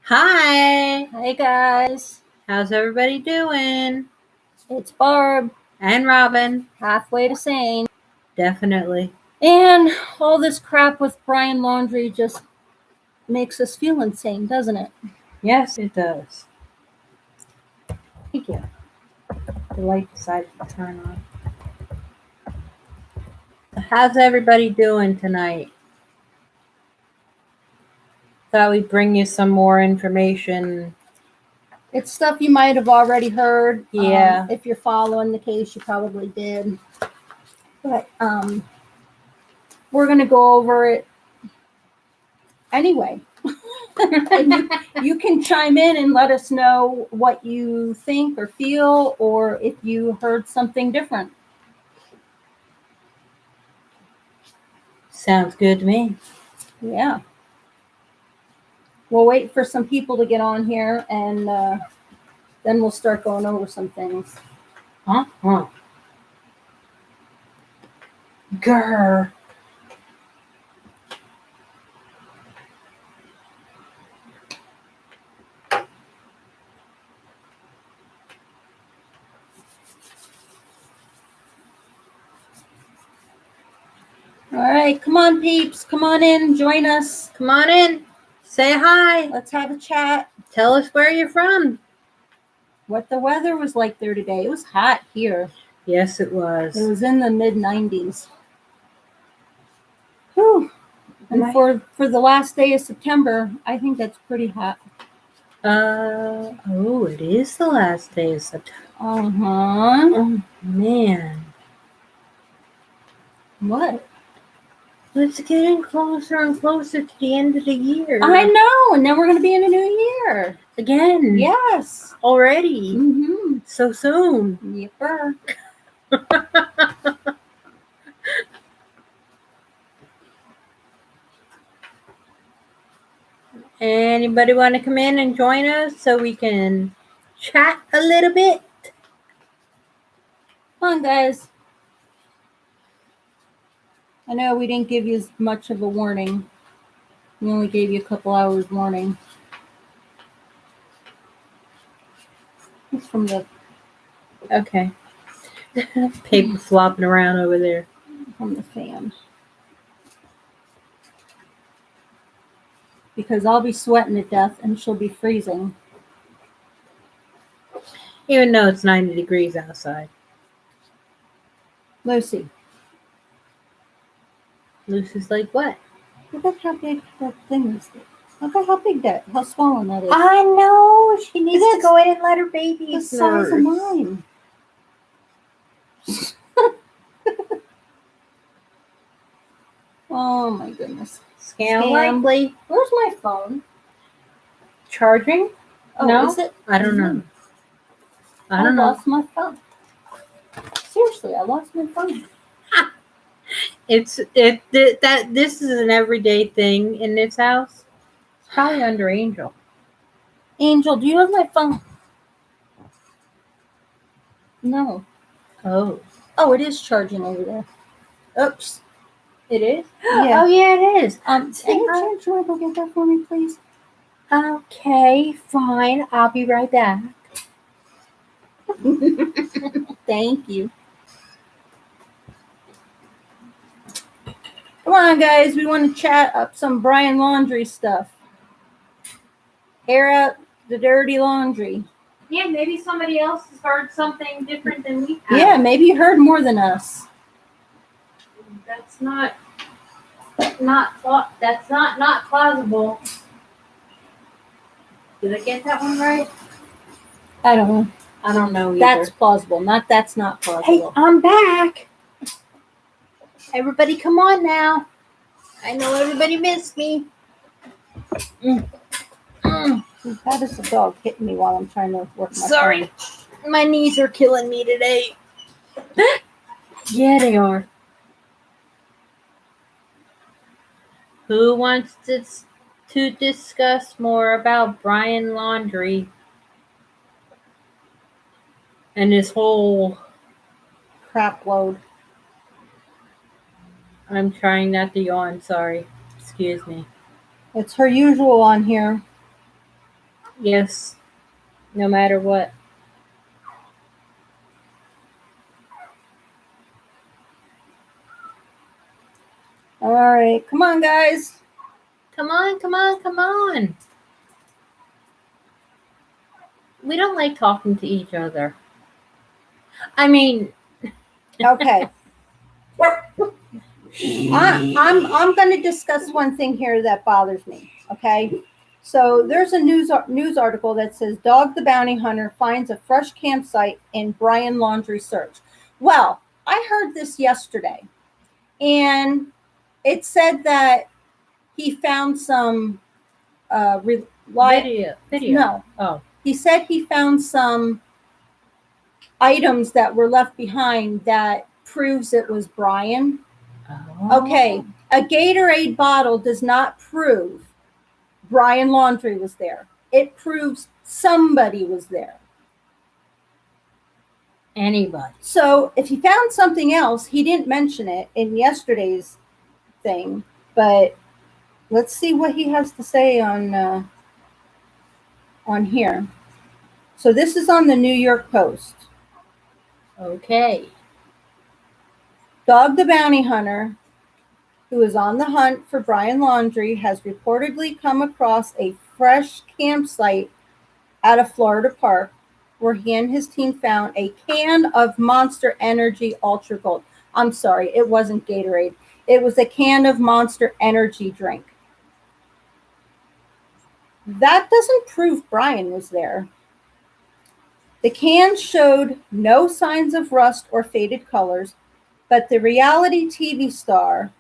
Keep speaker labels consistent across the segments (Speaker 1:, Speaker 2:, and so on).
Speaker 1: Hi,
Speaker 2: Hey guys,
Speaker 1: how's everybody doing?
Speaker 2: it's Barb,
Speaker 1: And Robin,
Speaker 2: halfway to sane.
Speaker 1: definitely.
Speaker 2: And all this crap with Brian Laundrie just makes us feel insane, doesn't it?
Speaker 1: Yes, it does. Thank you. The light decided to turn on. How's everybody doing tonight? Thought we'd bring you some more information.
Speaker 2: It's stuff you might have already heard.
Speaker 1: Yeah.
Speaker 2: If you're following the case, you probably did. But we're going to go over it anyway. And you can chime in and let us know what you think or feel, or if you heard something different.
Speaker 1: Sounds good to me.
Speaker 2: Yeah. We'll wait for some people to get on here, and then we'll start going over some things.
Speaker 1: Grr.
Speaker 2: All right, come on, peeps. Come on in. Join us.
Speaker 1: Come on in. Say hi.
Speaker 2: Let's have a chat.
Speaker 1: Tell us where you're from.
Speaker 2: What the weather was like there today. It was hot here.
Speaker 1: Yes, it was.
Speaker 2: It was in the mid-90s. Whew. And for the last day of September, I think that's pretty hot.
Speaker 1: Oh, it is the last day of September.
Speaker 2: Uh-huh.
Speaker 1: Oh, man.
Speaker 2: What?
Speaker 1: It's getting closer and closer to the end of the year.
Speaker 2: I know, and then we're going to be in a new year.
Speaker 1: Again.
Speaker 2: Yes.
Speaker 1: Already.
Speaker 2: Mm-hmm.
Speaker 1: So soon.
Speaker 2: Yipper.
Speaker 1: Anybody want to come in and join us so we can chat a little bit?
Speaker 2: Come on, guys. I know we didn't give you as much of a warning. We only gave you a couple hours warning. It's from the...
Speaker 1: Okay. Paper flopping around over there.
Speaker 2: From the fan. Because I'll be sweating to death and she'll be freezing.
Speaker 1: Even though it's 90 degrees outside.
Speaker 2: Lucy.
Speaker 1: Lucy's like, what?
Speaker 2: Look at how big that thing is. Look at how swollen that is.
Speaker 1: I know. She needs to go in and let her baby
Speaker 2: the size of mine. Oh my goodness.
Speaker 1: Scam likely.
Speaker 2: Where's my phone?
Speaker 1: Charging?
Speaker 2: Oh,
Speaker 1: no?
Speaker 2: Is it?
Speaker 1: I don't know. I don't know.
Speaker 2: Lost my phone. Seriously, I lost my phone.
Speaker 1: This is an everyday thing in this house. It's probably under Angel.
Speaker 2: Angel, do you have my phone? No.
Speaker 1: Oh.
Speaker 2: Oh, it is charging over there. Oops.
Speaker 1: It is?
Speaker 2: Yeah.
Speaker 1: Oh, yeah, it is.
Speaker 2: Any chance you want to go get that for me, please?
Speaker 1: Okay, fine. I'll be right back.
Speaker 2: Thank you. Come on, guys. We want to chat up some Brian Laundrie stuff. Air out the dirty laundry.
Speaker 1: Yeah, maybe somebody else has heard something different than we have.
Speaker 2: Yeah, maybe you heard more than us.
Speaker 1: That's not plausible. Did I get that one right?
Speaker 2: I don't know.
Speaker 1: I don't know either.
Speaker 2: That's plausible. That's not plausible.
Speaker 1: Hey, I'm back. Everybody come on now. I know everybody missed me.
Speaker 2: That is the dog hitting me while I'm trying to work my
Speaker 1: Sorry.
Speaker 2: phone.
Speaker 1: My knees are killing me today. Yeah, they are. Who wants to discuss more about Brian Laundrie and his whole
Speaker 2: crap load?
Speaker 1: I'm trying not to yawn, sorry. Excuse me.
Speaker 2: It's her usual on here.
Speaker 1: Yes, no matter what.
Speaker 2: All right, come on, guys.
Speaker 1: Come on, come on, come on. We don't like talking to each other. I mean,
Speaker 2: Okay. I'm going to discuss one thing here that bothers me. Okay. So there's a news article that says Dog the Bounty Hunter finds a fresh campsite in Brian Laundrie search. Well, I heard this yesterday, and it said that he found some
Speaker 1: video.
Speaker 2: No,
Speaker 1: Oh,
Speaker 2: he said he found some items that were left behind that proves it was Brian.
Speaker 1: oh.
Speaker 2: Okay, a Gatorade bottle does not prove Brian Laundrie was there. It proves somebody was there.
Speaker 1: Anybody.
Speaker 2: So if he found something else, he didn't mention it in yesterday's thing, but let's see what he has to say on here. So this is on the New York Post.
Speaker 1: Okay.
Speaker 2: Dog the Bounty Hunter, who is on the hunt for Brian Laundrie, has reportedly come across a fresh campsite at a Florida park where he and his team found a can of Monster Energy Ultra Gold. I'm sorry, it wasn't Gatorade. It was a can of Monster Energy drink. That doesn't prove Brian was there. The can showed no signs of rust or faded colors, but the reality TV star,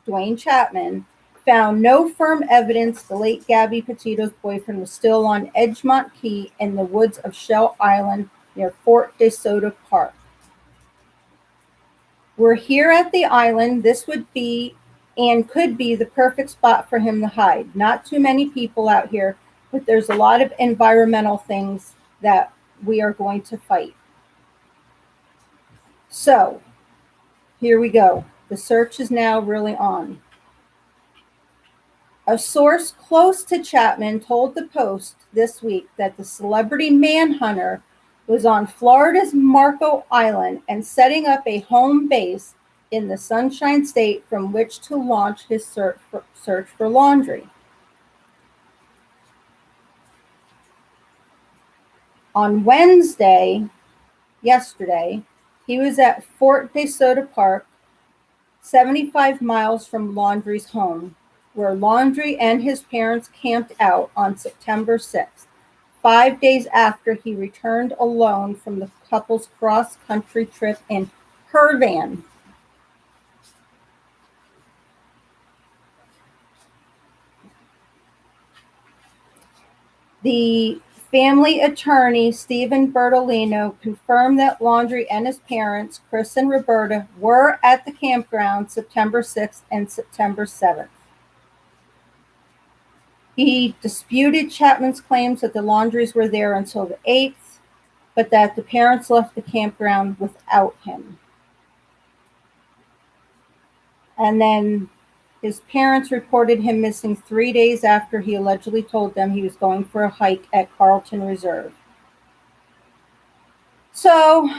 Speaker 2: Dwayne Chapman, found no firm evidence the late Gabby Petito's boyfriend was still on Edgemont Key in the woods of Shell Island near Fort DeSoto Park. We're here at the island. This would be and could be the perfect spot for him to hide. Not too many people out here, but there's a lot of environmental things that we are going to fight. So, here we go. The search is now really on. A source close to Chapman told the Post this week that the celebrity manhunter was on Florida's Marco Island and setting up a home base in the Sunshine State from which to launch his search for Laundrie. On Wednesday, yesterday, he was at Fort DeSoto Park, 75 miles from Laundrie's home, where Laundrie and his parents camped out on September 6th, 5 days after he returned alone from the couple's cross-country trip in her van. The family attorney, Stephen Bertolino, confirmed that Laundrie and his parents, Chris and Roberta, were at the campground September 6th and September 7th. He disputed Chapman's claims that the Laundries were there until the 8th, but that the parents left the campground without him. And then his parents reported him missing 3 days after he allegedly told them he was going for a hike at Carlton Reserve. So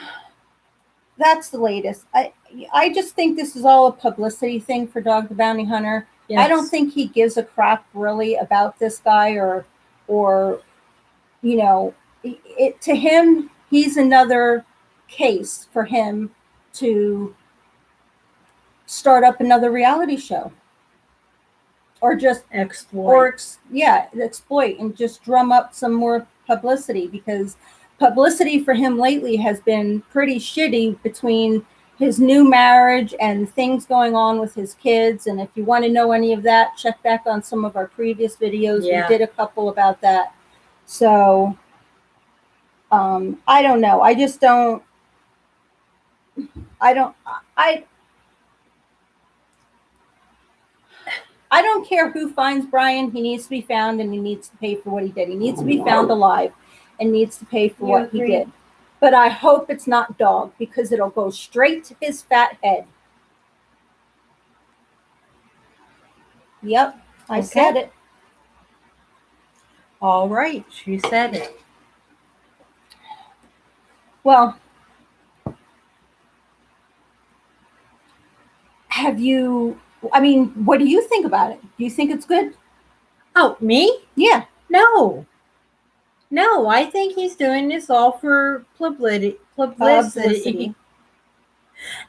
Speaker 2: that's the latest. I just think this is all a publicity thing for Dog the Bounty Hunter. Yes. I don't think he gives a crap really about this guy or you know, to him, he's another case for him to start up another reality show. Or just exploit and just drum up some more publicity, because publicity for him lately has been pretty shitty between his new marriage and things going on with his kids. And if you want to know any of that, check back on some of our previous videos. Yeah. We did a couple about that. So I don't know. I don't care who finds Brian. He needs to be found, and he needs to pay for what he did. He needs to be found alive and needs to pay for what he did. But I hope it's not Dog, because it'll go straight to his fat head. Yep, I said it.
Speaker 1: All right, she said it.
Speaker 2: Well, what do you think about it? Do you think it's good?
Speaker 1: Oh, me?
Speaker 2: Yeah.
Speaker 1: No. No, I think he's doing this all for publicity.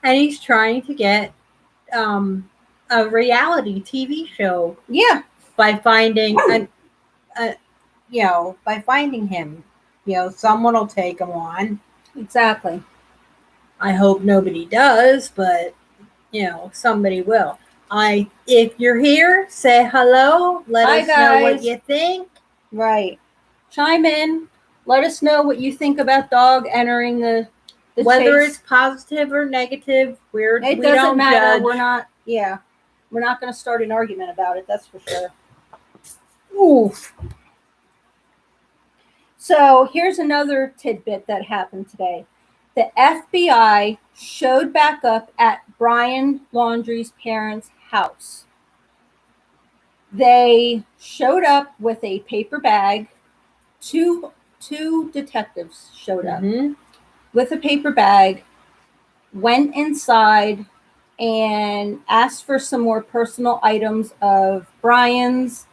Speaker 1: And he's trying to get a reality TV show.
Speaker 2: Yeah.
Speaker 1: By finding by finding him. Someone will take him on.
Speaker 2: Exactly.
Speaker 1: I hope nobody does, but somebody will. If you're here, say hello. Let
Speaker 2: Hi,
Speaker 1: us know what
Speaker 2: guys.
Speaker 1: you think.
Speaker 2: Right. Chime in. Let us know what you think about dog entering the
Speaker 1: whether
Speaker 2: chase.
Speaker 1: it's positive or negative.
Speaker 2: It doesn't matter. Judge. We're not going to start an argument about it. That's for sure.
Speaker 1: Oof.
Speaker 2: So here's another tidbit that happened today. The FBI showed back up at Brian Laundrie's parents' house. They showed up with a paper bag. Two detectives showed up with a paper bag, went inside and asked for some more personal items of Brian's.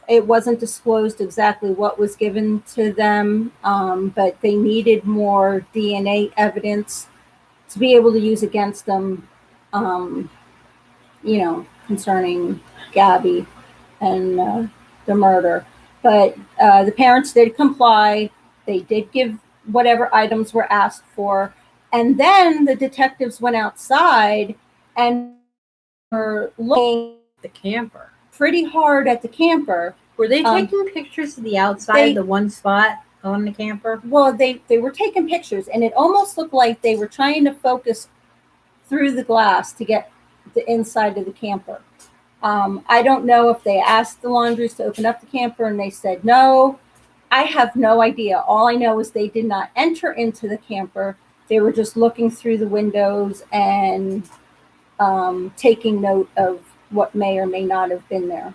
Speaker 2: It wasn't disclosed exactly what was given to them, but they needed more DNA evidence to be able to use against them, concerning Gabby and the murder. But the parents did comply. They did give whatever items were asked for. And then the detectives went outside and were looking
Speaker 1: at the camper.
Speaker 2: Pretty hard at the camper.
Speaker 1: Were they taking pictures of the outside, the one spot on the camper?
Speaker 2: Well, they were taking pictures, and it almost looked like they were trying to focus through the glass to get the inside of the camper. I don't know if they asked the Laundries to open up the camper and they said no. I have no idea. All I know is they did not enter into the camper. They were just looking through the windows and taking note of what may or may not have been there.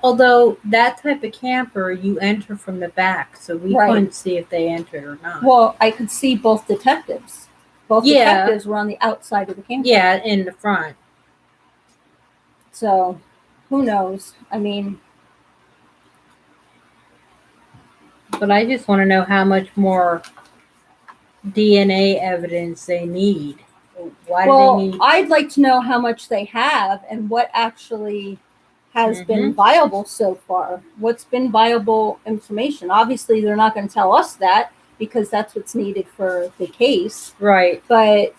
Speaker 1: Although that type of camper, you enter from the back, so we couldn't see if they entered or not.
Speaker 2: Well, I could see both detectives. Both detectives were on the outside of the camper.
Speaker 1: Yeah, in the front.
Speaker 2: So, who knows?
Speaker 1: But I just want to know how much more DNA evidence they need. Why do they need?
Speaker 2: I'd like to know how much they have and what actually has been viable so far. What's been viable information? Obviously, they're not going to tell us that because that's what's needed for the case.
Speaker 1: Right.
Speaker 2: But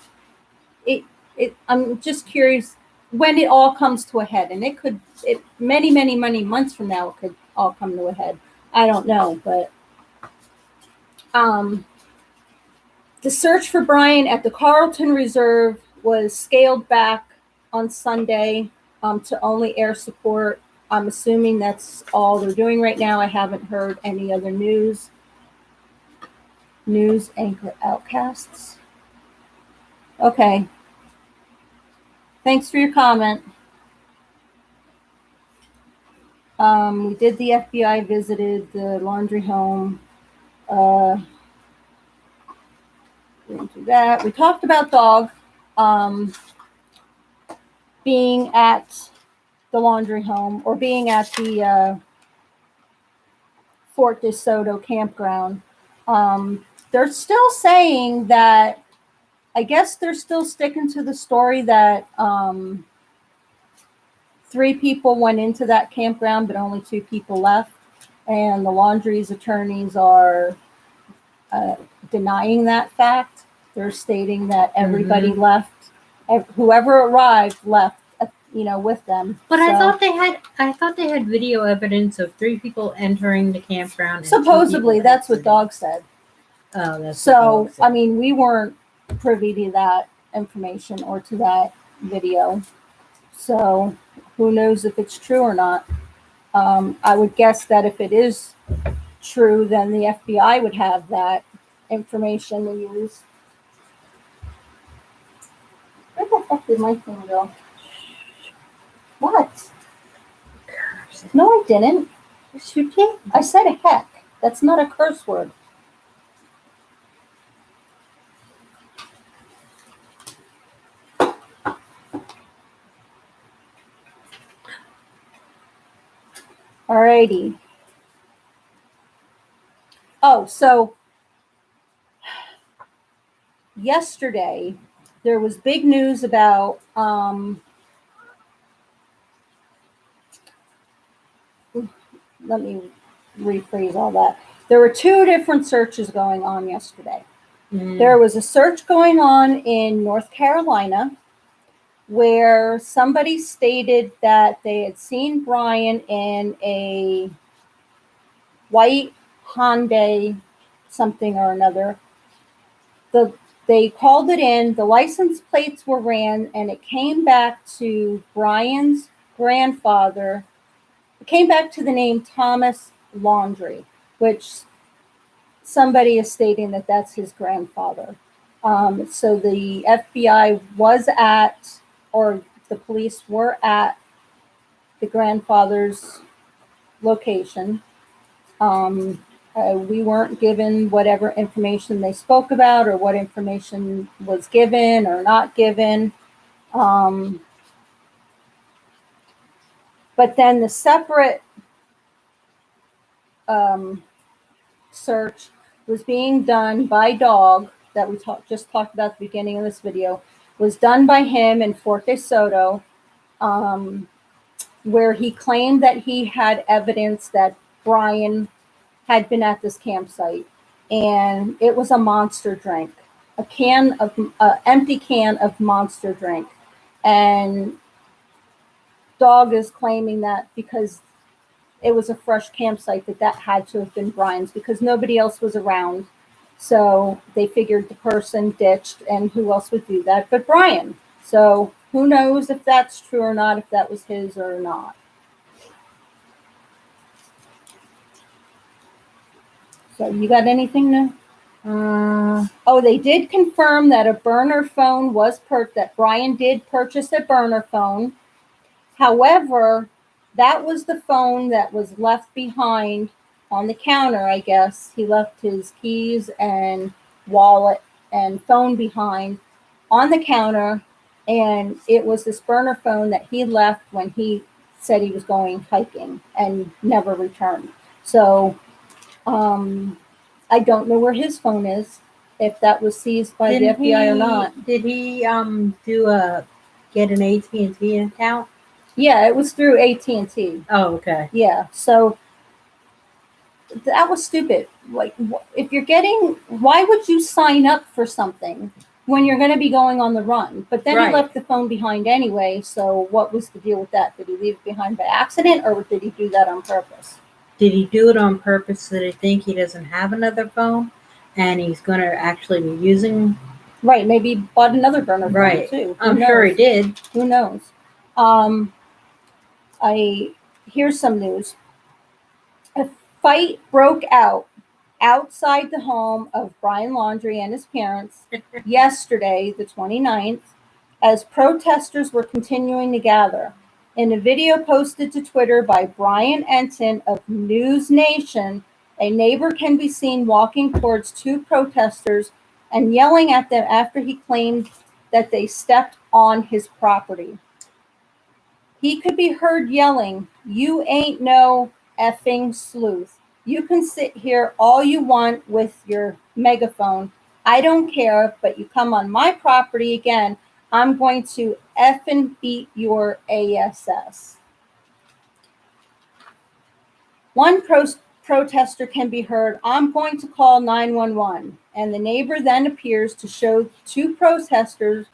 Speaker 2: I'm just curious when it all comes to a head, and many months from now it could all come to a head. I don't know, but the search for Brian at the Carlton Reserve was scaled back on Sunday to only air support. I'm assuming that's all they're doing right now. I haven't heard any other news. News anchor outcasts. Okay. Thanks for your comment. We did the FBI visited the Laundrie home. We didn't do that. We talked about dog being at the Laundrie home or being at the Fort DeSoto campground. They're still saying that, I guess they're still sticking to the story that 3 people went into that campground, but only 2 people left. And the Laundrie's attorneys are denying that fact. They're stating that everybody left. Whoever arrived left, with them.
Speaker 1: But I thought they had video evidence of 3 people entering the campground.
Speaker 2: Supposedly, that's what Dog said.
Speaker 1: Oh, that's
Speaker 2: so. I mean, we weren't privy to that information or to that video. So, who knows if it's true or not? I would guess that if it is true, then the FBI would have that information to use. Where the heck did my thing go? What? No, I didn't.
Speaker 1: Yes, you did.
Speaker 2: I said a heck. That's not a curse word. Alrighty. Oh, so yesterday there was big news about let me rephrase all that. There were two different searches going on yesterday. There was a search going on in North Carolina where somebody stated that they had seen Brian in a white Hyundai something or another. They called it in, the license plates were ran, and it came back to Brian's grandfather. It came back to the name Thomas Laundrie, which somebody is stating that that's his grandfather. So the FBI was at, or the police were at the grandfather's location. We weren't given whatever information they spoke about or what information was given or not given. But then the separate search was being done by dog that we just talked about at the beginning of this video, was done by him in Fort DeSoto, where he claimed that he had evidence that Brian had been at this campsite, and it was a Monster drink, empty can of Monster drink, and dog is claiming that because it was a fresh campsite that had to have been Brian's because nobody else was around. So they figured the person ditched, and who else would do that but Brian? So who knows if that's true or not, if that was his or not. So you got anything new? Oh, they did confirm that a burner phone was that Brian did purchase a burner phone. However, that was the phone that was left behind on the counter, I guess. He left his keys and wallet and phone behind on the counter, and it was this burner phone that he left when he said he was going hiking and never returned. So I don't know where his phone is, if that was seized by the FBI or not.
Speaker 1: Did he get an AT&T account?
Speaker 2: Yeah, it was through AT&T.
Speaker 1: Oh, okay.
Speaker 2: Yeah, so that was stupid. Like, if you're why would you sign up for something when you're going to be going on the run? But then he left the phone behind anyway, so what was the deal with that? Did he leave it behind by accident, or did he do that on purpose?
Speaker 1: Did he do it on purpose so they think he doesn't have another phone and he's going to actually be using?
Speaker 2: Right, maybe he bought another burner phone too.
Speaker 1: I'm sure he did.
Speaker 2: Who knows? Here's some news. A fight broke out outside the home of Brian Laundrie and his parents yesterday, the 29th, as protesters were continuing to gather. In a video posted to Twitter by Brian Enton of News Nation, a neighbor can be seen walking towards two protesters and yelling at them after he claimed that they stepped on his property. He could be heard yelling, "You ain't no effing sleuth. You can sit here all you want with your megaphone. I don't care, but you come on my property again, I'm going to effing beat your ass." One protester can be heard, "I'm going to call 911. And the neighbor then appears to show two protesters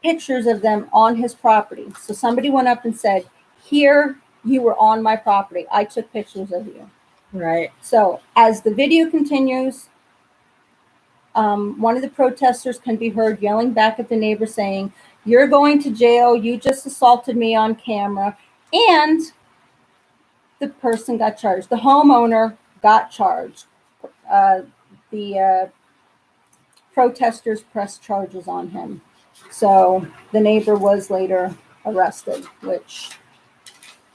Speaker 2: pictures of them on his property. So somebody went up and said, "Here, you were on my property. I took pictures of you."
Speaker 1: Right.
Speaker 2: So as the video continues, one of the protesters can be heard yelling back at the neighbor saying, "You're going to jail. You just assaulted me on camera." And the person got charged. The homeowner got charged. The protesters pressed charges on him. So the neighbor was later arrested, which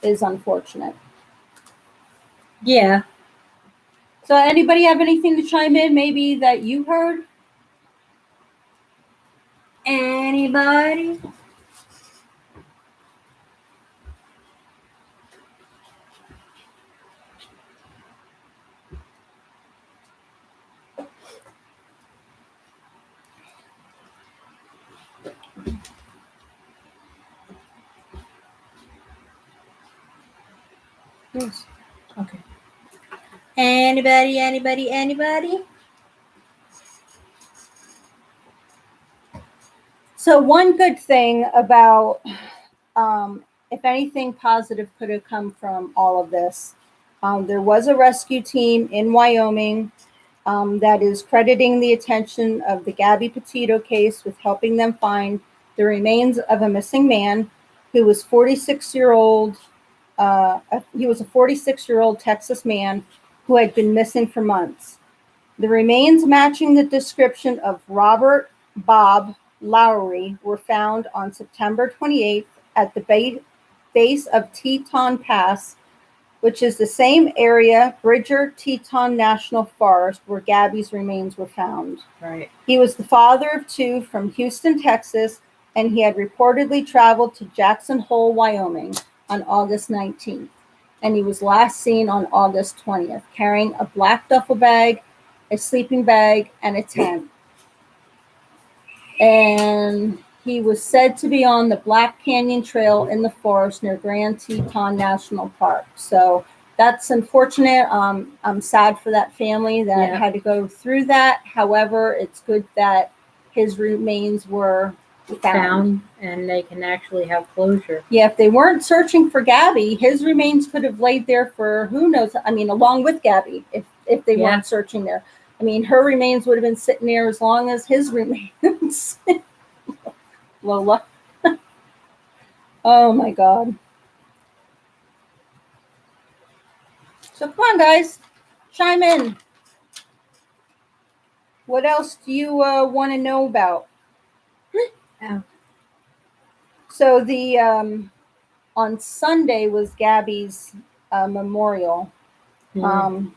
Speaker 2: is unfortunate.
Speaker 1: Yeah.
Speaker 2: So anybody have anything to chime in maybe that you heard?
Speaker 1: Anybody?
Speaker 2: Yes.
Speaker 1: Okay. Anybody?
Speaker 2: So one good thing about, if anything positive could have come from all of this, there was a rescue team in Wyoming that is crediting the attention of the Gabby Petito case with helping them find the remains of a missing man who was 46-year-old. He was a 46-year-old Texas man who had been missing for months. The remains matching the description of Robert Bob Lowry were found on September 28th at the base of Teton Pass, which is the same area, Bridger-Teton National Forest, where Gabby's remains were found.
Speaker 1: Right.
Speaker 2: He was the father of two from Houston, Texas, and he had reportedly traveled to Jackson Hole, Wyoming on August 19th. And he was last seen on August 20th, carrying a black duffel bag, a sleeping bag, and a tent. And he was said to be on the Black Canyon Trail in the forest near Grand Teton National Park. So that's unfortunate. I'm sad for that family that had to go through that. However, it's good that his remains were found
Speaker 1: and they can actually have closure.
Speaker 2: Yeah, if they weren't searching for Gabby, his remains could have laid there for who knows. I mean, along with Gabby, if they weren't searching there. I mean, her remains would have been sitting there as long as his remains. Lola. Oh my God. So come on, guys, chime in. What else do you want to know about?
Speaker 1: Oh.
Speaker 2: So the on Sunday was Gabby's memorial.
Speaker 1: Mm-hmm.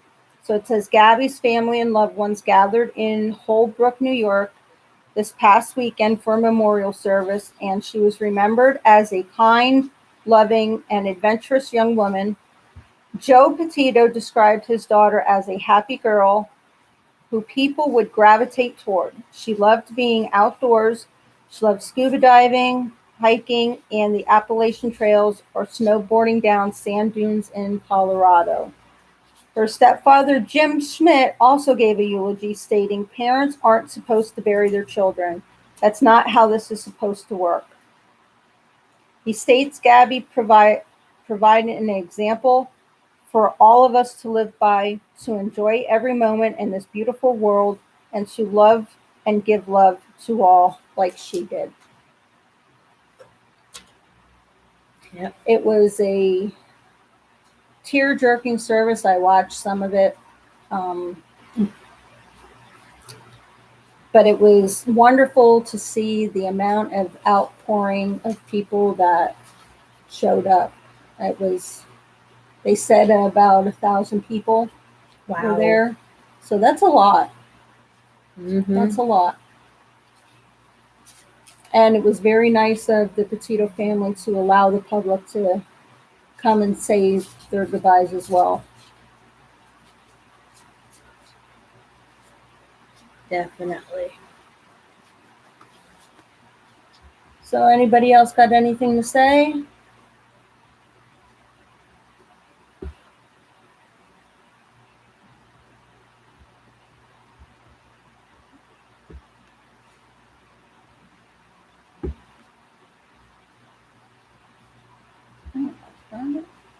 Speaker 2: So it says Gabby's family and loved ones gathered in Holbrook, New York, this past weekend for a memorial service, and she was remembered as a kind, loving, and adventurous young woman. Joe Petito described his daughter as a happy girl who people would gravitate toward. She loved being outdoors. She loved scuba diving, hiking, and the Appalachian Trails, or snowboarding down sand dunes in Colorado. Her stepfather, Jim Schmidt, also gave a eulogy stating, "Parents aren't supposed to bury their children. That's not how this is supposed to work." He states Gabby provided an example for all of us to live by, to enjoy every moment in this beautiful world, and to love and give love to all like she did.
Speaker 1: Yep.
Speaker 2: It was a tear-jerking service. I watched some of it. But it was wonderful to see the amount of outpouring of people that showed up. It was, they said about 1,000 people were there. So that's a lot.
Speaker 1: Mm-hmm.
Speaker 2: That's a lot. And it was very nice of the Petito family to allow the public to come and say their goodbyes as well.
Speaker 1: Definitely.
Speaker 2: So anybody else got anything to say?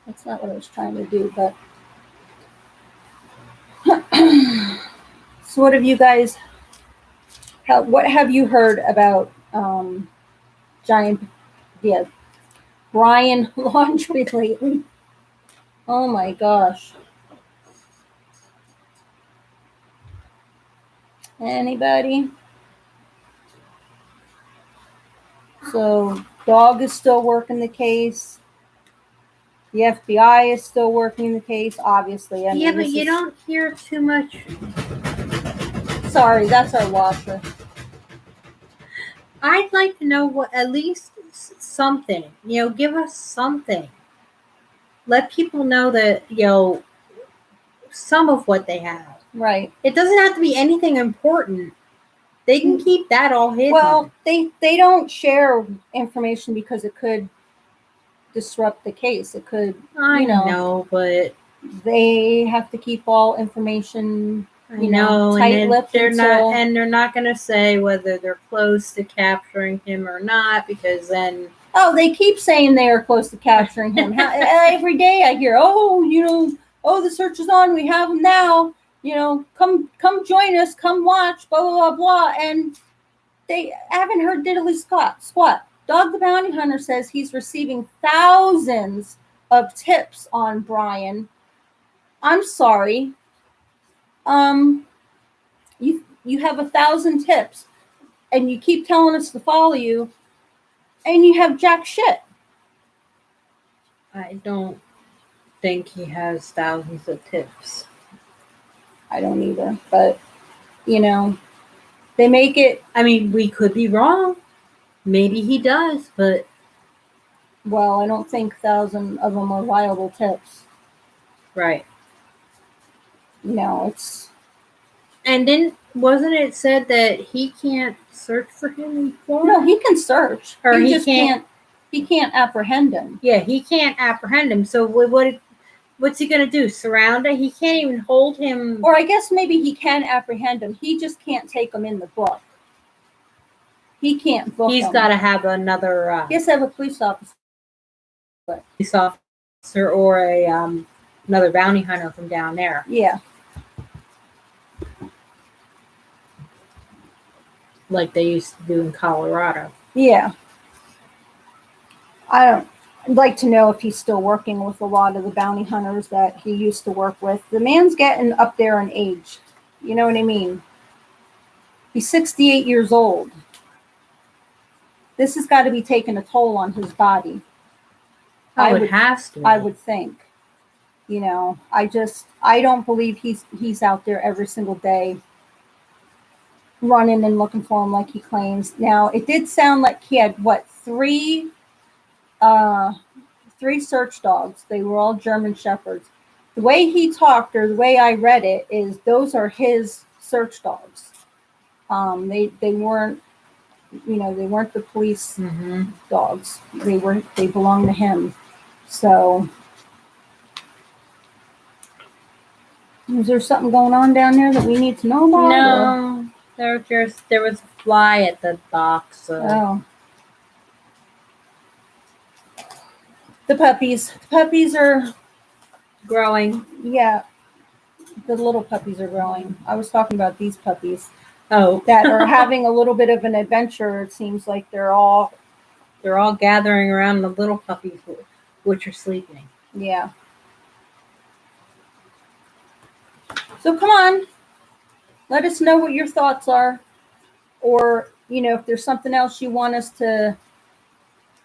Speaker 2: That's not what I was trying to do, but so what have you guys, what have you heard about Brian Laundrie lately? Oh my gosh. Anybody? So dog is still working the case. The FBI is still working the case, obviously. I mean,
Speaker 1: but you don't hear too much.
Speaker 2: Sorry, that's our washer.
Speaker 1: I'd like to know what, at least something. Give us something. Let people know that some of what they have.
Speaker 2: Right.
Speaker 1: It doesn't have to be anything important. They can keep that all hidden.
Speaker 2: Well, they don't share information because it could disrupt the case. It could,
Speaker 1: I know, but
Speaker 2: they have to keep all information,
Speaker 1: tight-lipped. They're not going to say whether they're close to capturing him or not, because then.
Speaker 2: Oh, they keep saying they are close to capturing him. Every day I hear, the search is on. We have him now. Come join us. Come watch. Blah blah blah blah. And they haven't heard diddly squat. Dog the Bounty Hunter says he's receiving thousands of tips on Brian. I'm sorry. You have 1,000 tips, and you keep telling us to follow you, and you have jack shit.
Speaker 1: I don't think he has thousands of tips.
Speaker 2: I don't either, but they make it.
Speaker 1: I mean, we could be wrong. Maybe he does, but.
Speaker 2: Well, I don't think 1,000 of them are viable tips.
Speaker 1: Right.
Speaker 2: It's.
Speaker 1: And then wasn't it said that he can't search for him anymore?
Speaker 2: No, he can search.
Speaker 1: Or
Speaker 2: he just can't. He can't apprehend him.
Speaker 1: Yeah, he can't apprehend him. So what's he going to do? Surround him? He can't even hold him.
Speaker 2: Or I guess maybe he can apprehend him. He just can't take him in the book. He can't book him.
Speaker 1: He's got to have another.
Speaker 2: He has to have a police officer.
Speaker 1: Police officer or another bounty hunter from down there.
Speaker 2: Yeah.
Speaker 1: Like they used to do in Colorado.
Speaker 2: Yeah. I'd like to know if he's still working with a lot of the bounty hunters that he used to work with. The man's getting up there in age. You know what I mean? He's 68 years old. This has got to be taking a toll on his body.
Speaker 1: It has to.
Speaker 2: I would think. I don't believe he's out there every single day running and looking for him like he claims. Now, it did sound like he had, three search dogs. They were all German Shepherds. The way he talked, or the way I read it, is those are his search dogs. They weren't, they weren't the police dogs. They belonged to him. So, is there something going on down there that we need to know about?
Speaker 1: No. There was a fly at the box. So.
Speaker 2: Oh. The puppies are
Speaker 1: growing.
Speaker 2: Yeah, the little puppies are growing. I was talking about these puppies.
Speaker 1: Oh,
Speaker 2: that are having a little bit of an adventure. It seems like they're all
Speaker 1: gathering around the little puppies, which are sleeping.
Speaker 2: Yeah. So come on. Let us know what your thoughts are, or, if there's something else you want us to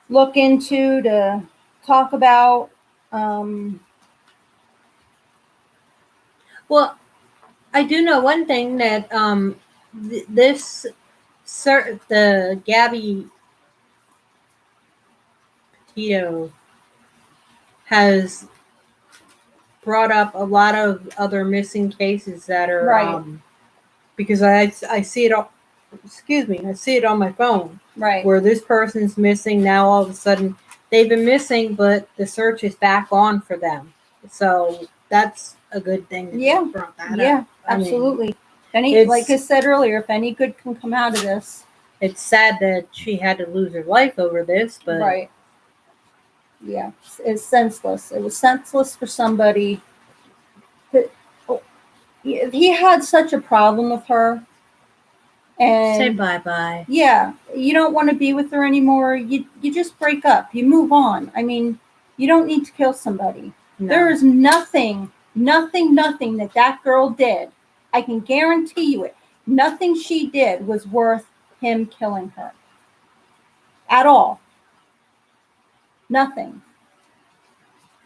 Speaker 2: look into, to talk about.
Speaker 1: Well, I do know one thing, that the Gabby Petito has brought up a lot of other missing cases that are
Speaker 2: right.
Speaker 1: Because I see it all. Excuse me, I see it on my phone.
Speaker 2: Right.
Speaker 1: Where this person's missing now, all of a sudden they've been missing, but the search is back on for them. So that's a good thing.
Speaker 2: Yeah.
Speaker 1: Brought that
Speaker 2: yeah.
Speaker 1: Up.
Speaker 2: Absolutely. Like I said earlier, if any good can come out of this.
Speaker 1: It's sad that she had to lose her life over this, but
Speaker 2: right. Yeah, it's senseless. It was senseless for somebody. He had such a problem with her. And
Speaker 1: say bye-bye.
Speaker 2: Yeah, you don't want to be with her anymore. You just break up. You move on. I mean, you don't need to kill somebody. No. There is nothing that girl did. I can guarantee you it. Nothing she did was worth him killing her. At all. Nothing.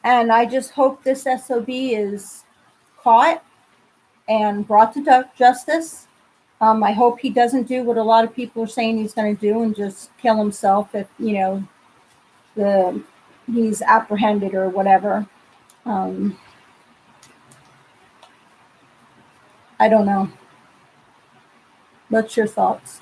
Speaker 2: And I just hope this SOB is caught and brought to justice. I hope he doesn't do what a lot of people are saying he's going to do and just kill himself if, he's apprehended or whatever. I don't know. What's your thoughts?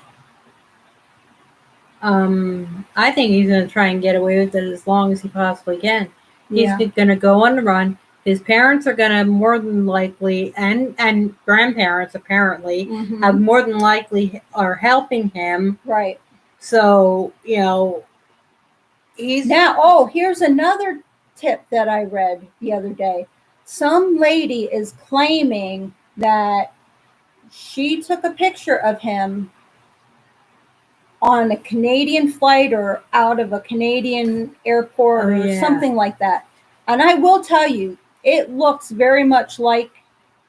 Speaker 1: I think he's going to try and get away with it as long as he possibly can. He's
Speaker 2: Yeah.
Speaker 1: going to go on the run. His parents are going to more than likely, and grandparents apparently,
Speaker 2: Mhm.
Speaker 1: have more than likely are helping him.
Speaker 2: Right.
Speaker 1: So, he's...
Speaker 2: Now, here's another tip that I read the other day. Some lady is claiming that she took a picture of him on a Canadian flight or out of a Canadian airport or something like that. And I will tell you, it looks very much like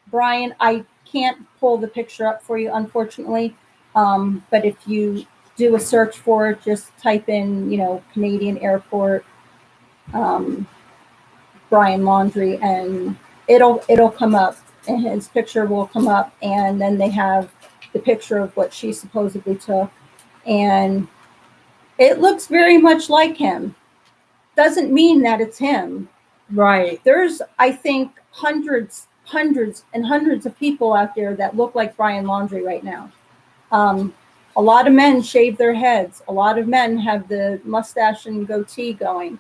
Speaker 2: Brian. I can't pull the picture up for you, unfortunately. But if you do a search for it, just type in, Canadian airport, Brian Laundrie, and it'll come up, and his picture will come up, and then they have the picture of what she supposedly took, and it looks very much like him. Doesn't mean that it's him.
Speaker 1: Right.
Speaker 2: There's, I think, hundreds and hundreds of people out there that look like Brian Laundrie right now. A lot of men shave their heads. A lot of men have the mustache and goatee going.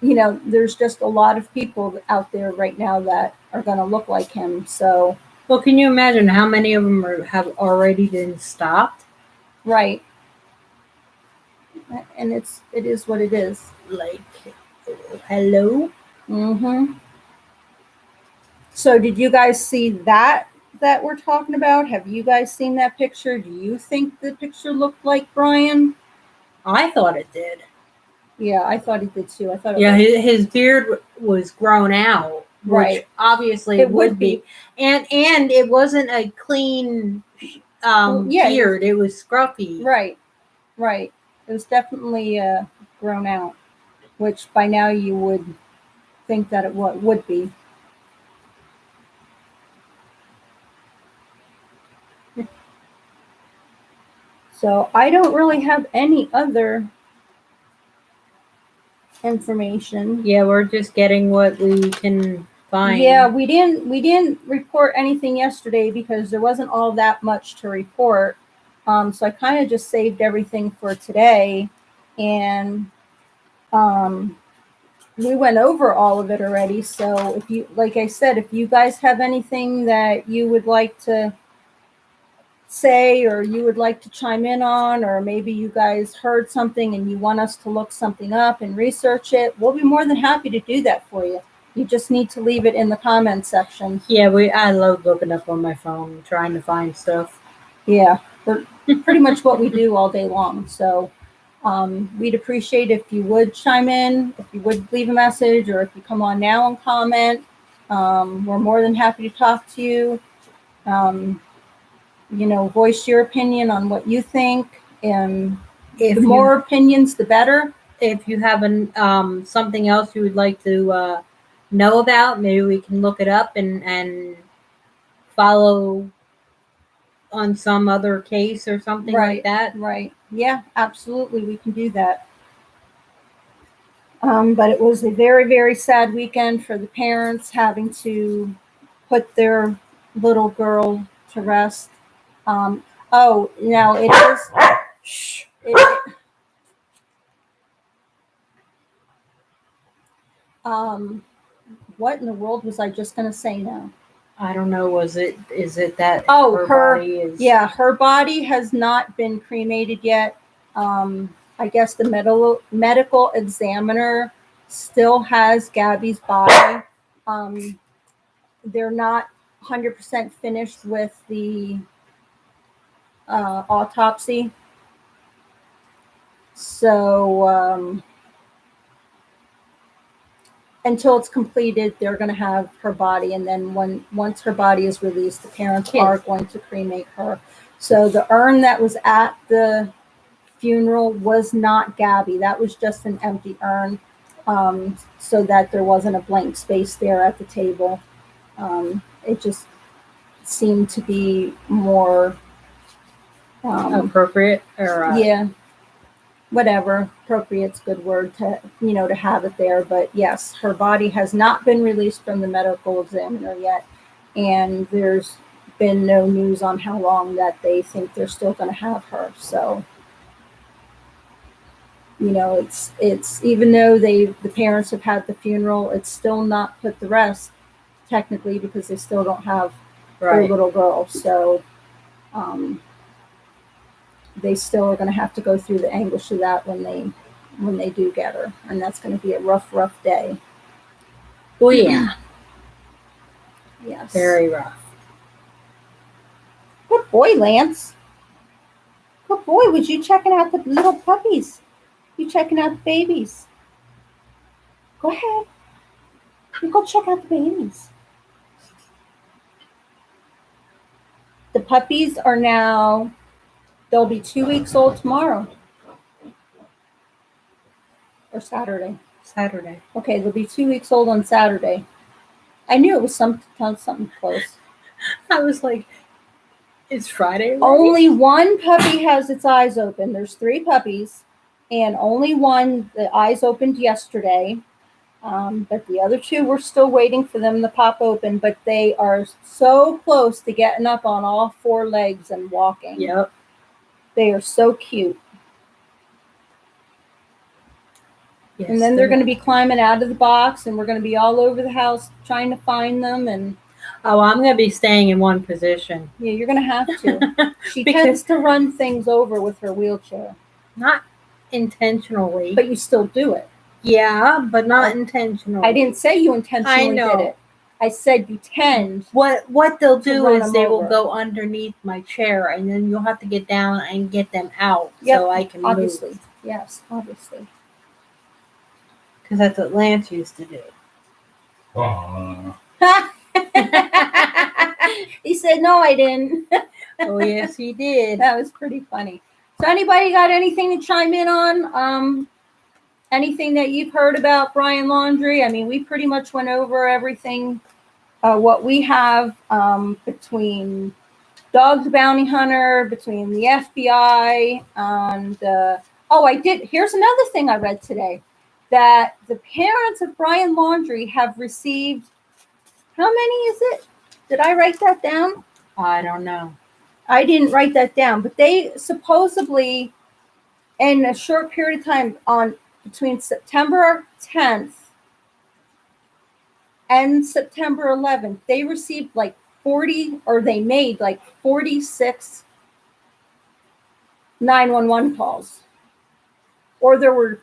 Speaker 2: There's just a lot of people out there right now that are going to look like him. So,
Speaker 1: well, can you imagine how many of them have already been stopped?
Speaker 2: Right. And it is what it is.
Speaker 1: Like, hello?
Speaker 2: Mm-hmm. So did you guys see that we're talking about? Have you guys seen that picture? Do you think the picture looked like Brian?
Speaker 1: I thought it did.
Speaker 2: Yeah, I thought it did too. I thought
Speaker 1: his beard was grown out, which
Speaker 2: right.
Speaker 1: Obviously it would be. And it wasn't a clean beard. It was scruffy.
Speaker 2: Right. It was definitely grown out, which by now you would think that it would be. So I don't really have any other information.
Speaker 1: Yeah, we're just getting what we can find.
Speaker 2: Yeah, we didn't report anything yesterday because there wasn't all that much to report. So I kind of just saved everything for today, and we went over all of it already. So if you, like I said, if you guys have anything that you would like to say or you would like to chime in on, or maybe you guys heard something and you want us to look something up and research it, we'll be more than happy to do that for you. You just need to leave it in the comment section.
Speaker 1: Yeah, I love looking up on my phone, trying to find stuff.
Speaker 2: Yeah, we're pretty much what we do all day long. So we'd appreciate if you would chime in, if you would leave a message, or if you come on now and comment. We're more than happy to talk to you. Voice your opinion on what you think. And the more opinions, the better.
Speaker 1: If you have something else you would like to know about, maybe we can look it up and follow on some other case or something like that.
Speaker 2: Right. Yeah, absolutely. We can do that. But it was a very, very sad weekend for the parents having to put their little girl to rest. Now it is. What in the world was I just going to say now?
Speaker 1: I don't know. Is it that?
Speaker 2: Her body is... Yeah, her body has not been cremated yet. I guess the medical examiner still has Gabby's body. They're not 100% finished with the autopsy. So until it's completed, they're going to have her body, and then once her body is released, the parents are going to cremate her. So the urn that was at the funeral was not Gabby. That was just an empty urn. so that there wasn't a blank space there at the table. It just seemed to be more
Speaker 1: appropriate, or
Speaker 2: yeah, whatever. Appropriate's a good word to to have it there. But yes, her body has not been released from the medical examiner yet, and there's been no news on how long that they think they're still going to have her. So it's even though the parents have had the funeral, it's still not put to rest technically, because they still don't have their little girl. So they still are going to have to go through the anguish of that when they do get her, and that's going to be a rough day.
Speaker 1: Oh yeah.
Speaker 2: Yes,
Speaker 1: very rough.
Speaker 2: Good boy, Lance. Good boy. Was you checking out the little puppies? You checking out the babies? Go ahead. You go check out the babies. The puppies are now, they'll be 2 weeks old tomorrow. Or Saturday.
Speaker 1: Saturday.
Speaker 2: Okay, they'll be 2 weeks old on Saturday. I knew it was something close.
Speaker 1: I was like, it's Friday already?
Speaker 2: Only one puppy has its eyes open. There's 3 puppies, and only one, the eyes opened yesterday. But the other 2, we're still waiting for them to pop open, but they are so close to getting up on all 4 legs and walking.
Speaker 1: Yep.
Speaker 2: They are so cute. Yes, and then they're going to be climbing out of the box, and we're going to be all over the house trying to find them. And
Speaker 1: I'm going to be staying in one position.
Speaker 2: Yeah, you're going to have to. She tends to run things over with her wheelchair.
Speaker 1: Not intentionally.
Speaker 2: But you still do it.
Speaker 1: Yeah, but not intentionally.
Speaker 2: I didn't say you intentionally did it. I said you tend.
Speaker 1: What they'll do is they will go underneath my chair, and then you'll have to get down and get them out so I can
Speaker 2: obviously.
Speaker 1: move.
Speaker 2: Yes, obviously.
Speaker 1: Because that's what Lance used to do.
Speaker 2: He said, no, I didn't.
Speaker 1: Oh, yes, he did.
Speaker 2: That was pretty funny. So anybody got anything to chime in on? Anything that you've heard about Brian Laundrie? I mean, we pretty much went over everything, what we have between Dog the Bounty Hunter, between the FBI, and here's another thing I read today, that the parents of Brian Laundrie have received, how many is it? Did I write that down?
Speaker 1: I don't know.
Speaker 2: I didn't write that down, but they supposedly, in a short period of time, between September 10th and September 11th, they received like 40, or they made like 46 911 calls. Or there were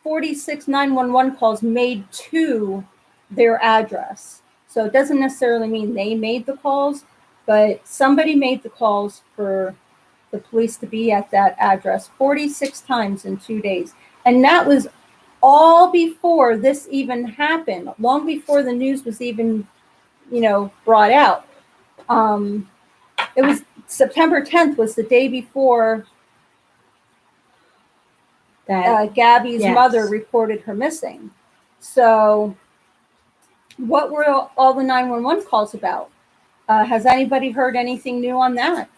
Speaker 2: 46 911 calls made to their address. So it doesn't necessarily mean they made the calls, but somebody made the calls for the police to be at that address 46 times in 2 days. And that was all before this even happened, long before the news was even, brought out. It was September 10th was the day before that Gabby's mother reported her missing. So what were all the 911 calls about? Has anybody heard anything new on that?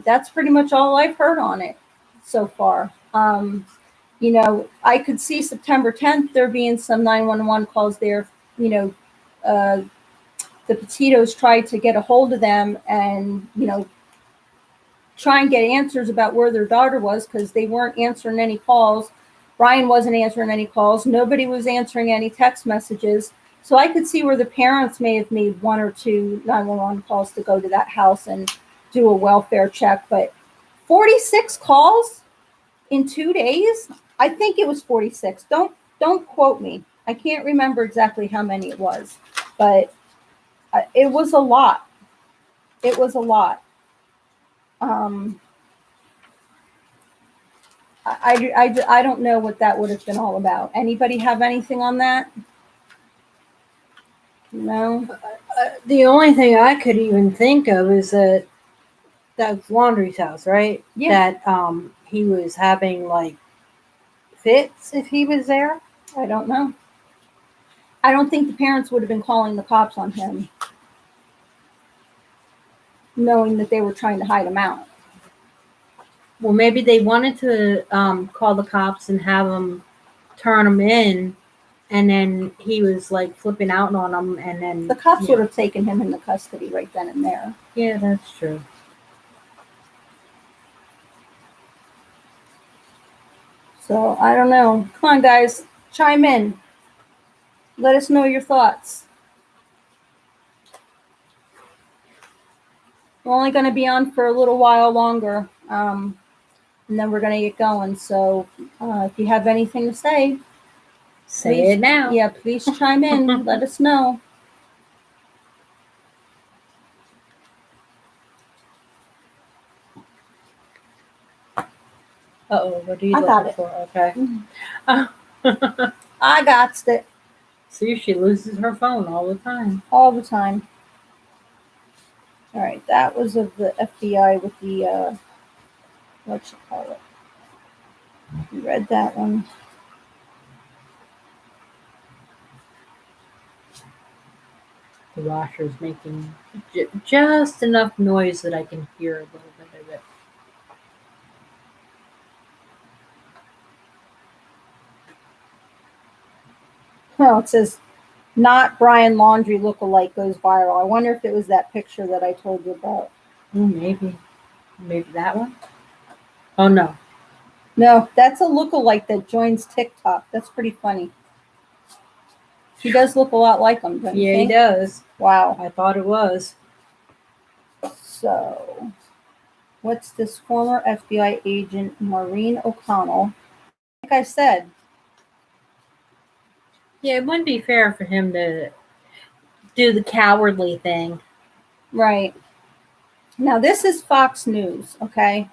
Speaker 2: That's pretty much all I've heard on it so far. I could see September 10th there being some 911 calls there. The Petitos tried to get a hold of them and, try and get answers about where their daughter was, because they weren't answering any calls. Brian wasn't answering any calls. Nobody was answering any text messages. So I could see where the parents may have made 1 or 2 911 calls to go to that house and do a welfare check. But 46 calls in 2 days? I think it was 46. Don't quote me. I can't remember exactly how many it was, but it was a lot. It was a lot. I don't know what that would have been all about. Anybody have anything on that? No.
Speaker 1: The only thing I could even think of is that that's Laundrie's house, right?
Speaker 2: Yeah.
Speaker 1: That he was having like fits if he was there.
Speaker 2: I don't know. I don't think the parents would have been calling the cops on him, knowing that they were trying to hide him out.
Speaker 1: Well, maybe they wanted to call the cops and have them turn him in, and then he was like flipping out on them, and then
Speaker 2: The cops would have taken him into custody right then and there.
Speaker 1: Yeah, that's true.
Speaker 2: So I don't know. Come on, guys, chime in. Let us know your thoughts. We're only going to be on for a little while longer, and then we're going to get going. So if you have anything to say,
Speaker 1: Say it now.
Speaker 2: Yeah, please chime in. Let us know.
Speaker 1: Uh-oh, what are you looking for? Okay.
Speaker 2: I got it.
Speaker 1: See, she loses her phone all the time.
Speaker 2: All the time. All right, that was of the FBI with the, what you call it. You read that one.
Speaker 1: The washer's making just enough noise that I can hear a little bit of it.
Speaker 2: Oh, it says, not Brian Laundrie lookalike goes viral. I wonder if it was that picture that I told you about.
Speaker 1: Oh, maybe. Maybe that one? Oh, no.
Speaker 2: No, that's a lookalike that joins TikTok. That's pretty funny. He does look a lot like him, don't you think?
Speaker 1: Yeah, he does.
Speaker 2: Wow.
Speaker 1: I thought it was.
Speaker 2: So, what's this former FBI agent, Maureen O'Connell? Like I said.
Speaker 1: Yeah, it wouldn't be fair for him to do the cowardly thing.
Speaker 2: Right. Now, this is Fox News, okay?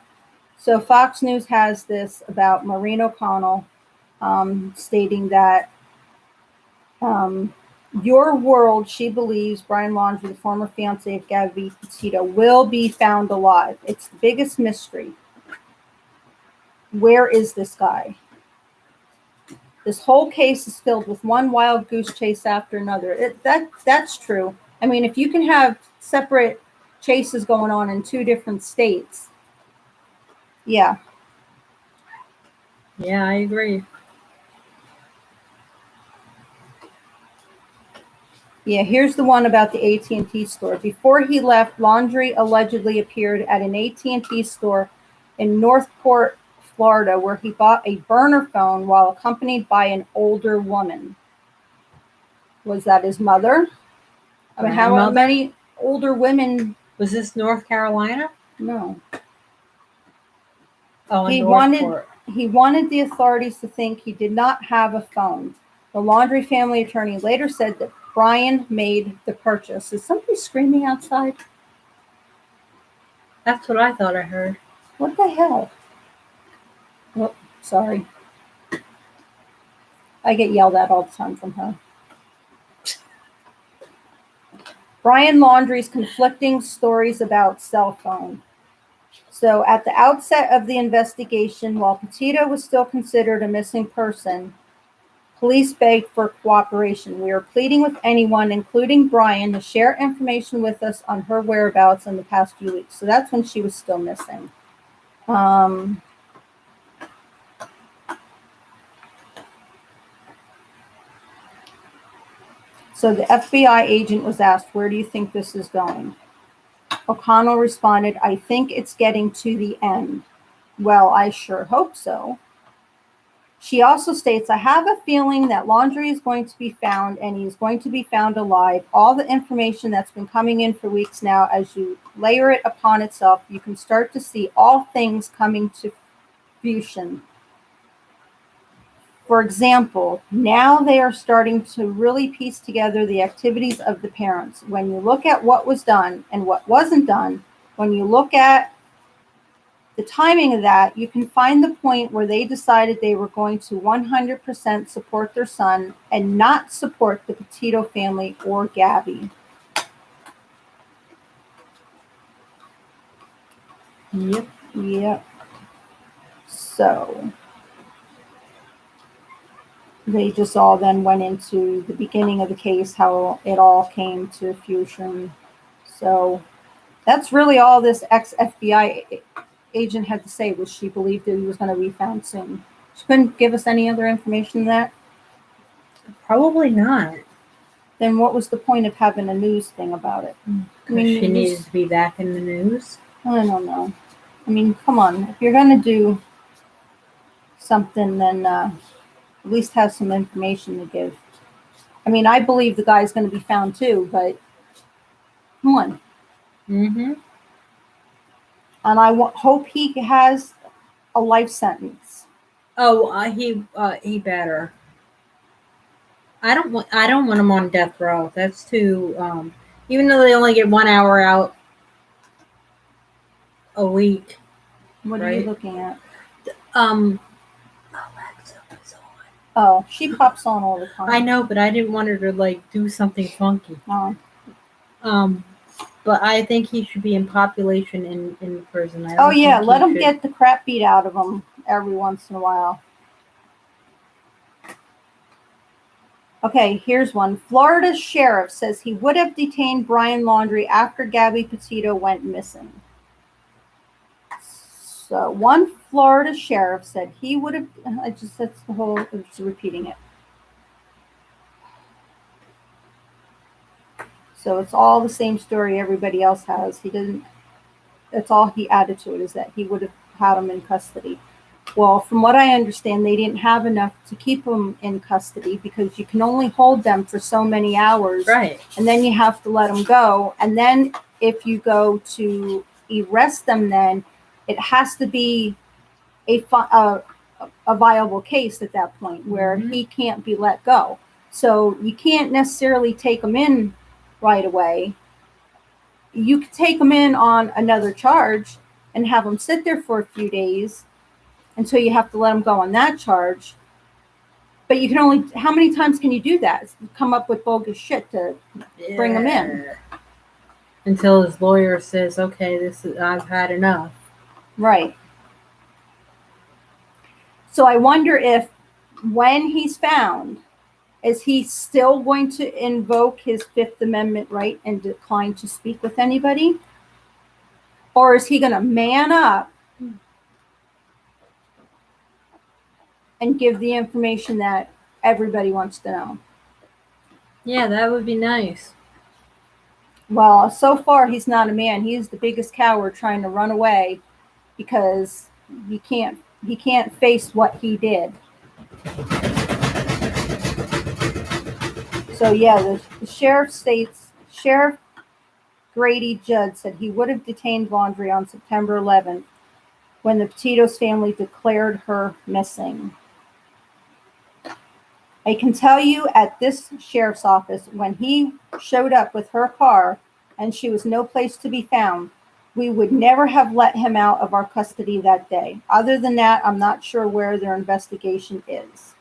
Speaker 2: So, Fox News has this about Maureen O'Connell stating that your world, she believes Brian Laundrie, the former fiance of Gabby Petito, will be found alive. It's the biggest mystery. Where is this guy? This whole case is filled with one wild goose chase after another. That's true. I mean, if you can have separate chases going on in two different states, yeah.
Speaker 1: Yeah, I agree.
Speaker 2: Yeah, here's the one about the AT&T store. Before he left, Laundrie allegedly appeared at an AT&T store in Northport, Florida, where he bought a burner phone while accompanied by an older woman. Was that his mother? I mean, how many older women?
Speaker 1: Was this North Carolina?
Speaker 2: No.
Speaker 1: Oh,
Speaker 2: he wanted the authorities to think he did not have a phone. The Laundrie family attorney later said that Brian made the purchase. Is somebody screaming outside?
Speaker 1: That's what I thought I heard.
Speaker 2: What the hell? Oh, sorry. I get yelled at all the time from her. Brian Laundrie's conflicting stories about cell phone. So at the outset of the investigation, while Petito was still considered a missing person, police begged for cooperation. We are pleading with anyone, including Brian, to share information with us on her whereabouts in the past few weeks. So that's when she was still missing. So the FBI agent was asked, where do you think this is going? O'Connell responded, I think it's getting to the end. Well, I sure hope so. She also states, I have a feeling that Laundrie is going to be found, and he's going to be found alive. All the information that's been coming in for weeks now, as you layer it upon itself, you can start to see all things coming to fruition. For example, now they are starting to really piece together the activities of the parents. When you look at what was done and what wasn't done, when you look at the timing of that, you can find the point where they decided they were going to 100% support their son and not support the Petito family or Gabby. Yep. So they just all then went into the beginning of the case, how it all came to fusion. So that's really all this ex-FBI agent had to say, was she believed that he was going to be found soon. She couldn't give us any other information than that.
Speaker 1: Probably not.
Speaker 2: Then what was the point of having a news thing about it?
Speaker 1: I mean, she needed to be back in the news.
Speaker 2: I don't know. I mean, come on. If you're going to do something, then at least have some information to give. I mean, I believe the guy's going to be found too, but come on.
Speaker 1: Mm-hmm.
Speaker 2: And I hope he has a life sentence.
Speaker 1: Oh, he better. I don't want him on death row. That's too. Even though they only get 1 hour out a week.
Speaker 2: What are you looking at?
Speaker 1: Alexa was on.
Speaker 2: Oh, she pops on all the time.
Speaker 1: I know, but I didn't want her to like do something funky.
Speaker 2: No.
Speaker 1: But I think he should be in population in prison.
Speaker 2: Oh yeah, let him get the crap beat out of him every once in a while. Okay, here's one. Florida sheriff says he would have detained Brian Laundrie after Gabby Petito went missing. So one Florida sheriff said he would have. That's the whole. I'm just repeating it. So it's all the same story everybody else has. He didn't. That's all he added to it, is that he would have had him in custody. Well, from what I understand, they didn't have enough to keep them in custody because you can only hold them for so many hours.
Speaker 1: Right.
Speaker 2: And then you have to let them go. And then if you go to arrest them, then it has to be a viable case at that point where he can't be let go. So you can't necessarily take them in right away. You could take them in on another charge and have them sit there for a few days until you have to let them go on that charge. But you can only, how many times can you do that? Come up with bogus shit to bring them in.
Speaker 1: Until his lawyer says, okay, I've had enough.
Speaker 2: Right. So I wonder if when he's found, is he still going to invoke his Fifth Amendment right and decline to speak with anybody? Or is he going to man up and give the information that everybody wants to know?
Speaker 1: Yeah, that would be nice.
Speaker 2: Well, so far he's not a man. He is the biggest coward trying to run away because he can't face what he did. So yeah, the sheriff states, Sheriff Grady Judd said he would have detained Laundrie on September 11th when the Petito's family declared her missing. I can tell you at this sheriff's office, when he showed up with her car and she was no place to be found, we would never have let him out of our custody that day. Other than that, I'm not sure where their investigation is.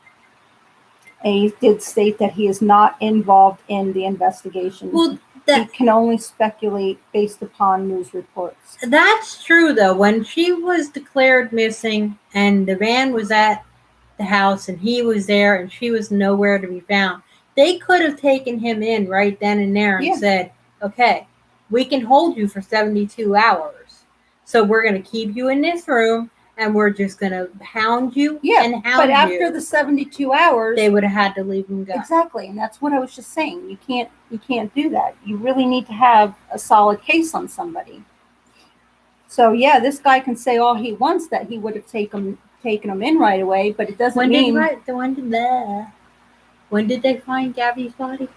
Speaker 2: And he did state that he is not involved in the investigation.
Speaker 1: Well,
Speaker 2: he can only speculate based upon news reports.
Speaker 1: That's true, though. When she was declared missing and the van was at the house and he was there and she was nowhere to be found, they could have taken him in right then and there and said, okay, we can hold you for 72 hours. So we're going to keep you in this room and we're just going to hound you and hound you.
Speaker 2: But after the 72 hours,
Speaker 1: they would have had to leave him go.
Speaker 2: Exactly, and that's what I was just saying. You can't do that. You really need to have a solid case on somebody. So yeah, this guy can say all he wants that he would have taken him in right away, but it doesn't mean.
Speaker 1: When did they find Gabby's body?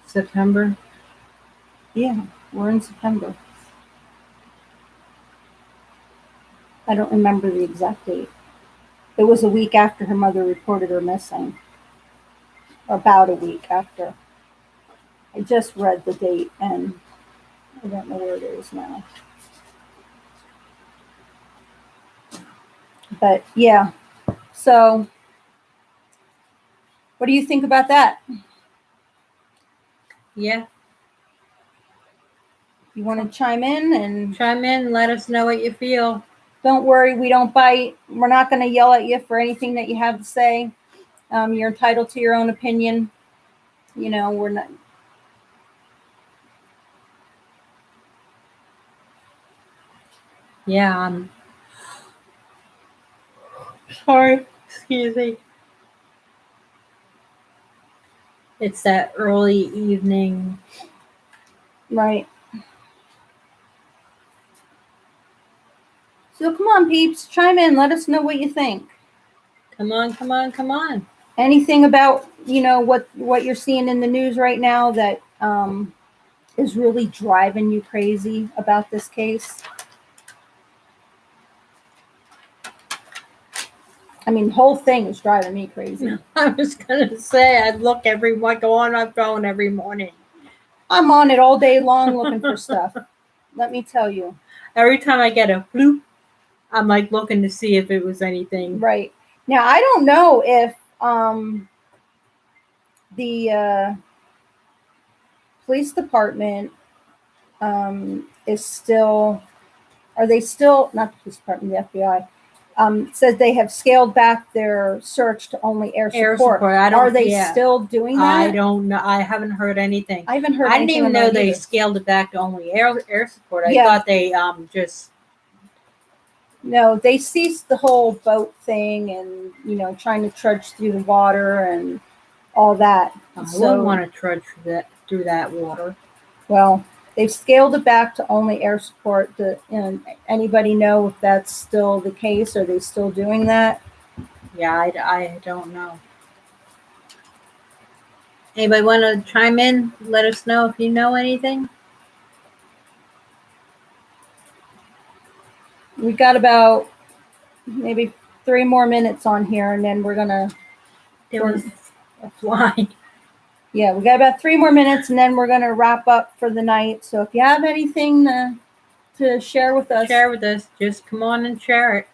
Speaker 1: September.
Speaker 2: Yeah, we're in September. I don't remember the exact date. It was a week after her mother reported her missing. About a week after. I just read the date and I don't know where it is now. But yeah, so what do you think about that?
Speaker 1: Yeah.
Speaker 2: You want to chime in and
Speaker 1: let us know what you feel.
Speaker 2: Don't worry, we don't bite. We're not going to yell at you for anything that you have to say. You're entitled to your own opinion. You know, we're not.
Speaker 1: Yeah, I'm sorry. Excuse me. It's that early evening.
Speaker 2: Right. So come on, peeps, chime in. Let us know what you think.
Speaker 1: Come on, come on, come on.
Speaker 2: Anything about, you know, what you're seeing in the news right now that is really driving you crazy about this case? I mean, the whole thing is driving me crazy.
Speaker 1: I was gonna say I'd look go on my phone every morning.
Speaker 2: I'm on it all day long looking for stuff. Let me tell you.
Speaker 1: Every time I get a bloop, I'm like looking to see if it was anything.
Speaker 2: Right. Now I don't know if the police department is still, are they still, not the police department, the FBI, says they have scaled back their search to only air support. Are they still doing that?
Speaker 1: I don't know. I haven't heard anything.
Speaker 2: I haven't heard
Speaker 1: I didn't
Speaker 2: anything
Speaker 1: even know they
Speaker 2: either.
Speaker 1: scaled it back to only air support. I
Speaker 2: Yeah.
Speaker 1: thought they just.
Speaker 2: No, they ceased the whole boat thing and, you know, trying to trudge through the water and all that.
Speaker 1: I wouldn't want to trudge through that water.
Speaker 2: Well, they've scaled it back to only air support. And anybody know if that's still the case? Are they still doing that?
Speaker 1: Yeah, I don't know. Anybody want to chime in? Let us know if you know anything.
Speaker 2: We got about maybe 3 more minutes on here, and then we're gonna.
Speaker 1: There was a fly.
Speaker 2: Yeah, we got about 3 more minutes, and then we're gonna wrap up for the night. So if you have anything to share with us,
Speaker 1: just come on and share it.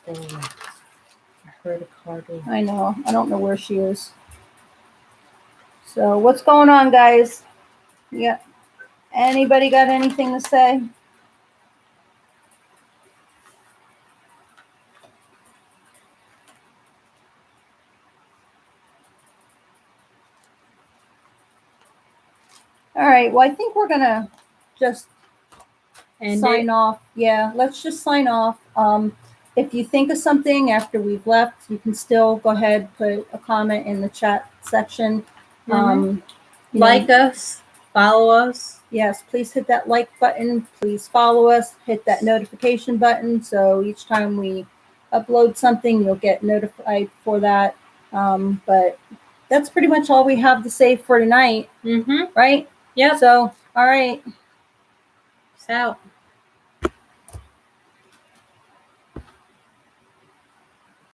Speaker 1: I heard a car door.
Speaker 2: I know. I don't know where she is. So what's going on, guys? Yeah. Anybody got anything to say? All right. Well, I think we're gonna just sign off. Yeah, let's just sign off. If you think of something after we've left, you can still go ahead, put a comment in the chat section.
Speaker 1: Like us, follow us.
Speaker 2: Yes, please hit that like button. Please follow us. Hit that notification button. So each time we upload something, you'll get notified for that. But that's pretty much all we have to say for tonight. Right?
Speaker 1: Yep.
Speaker 2: So, all right.
Speaker 1: Peace out.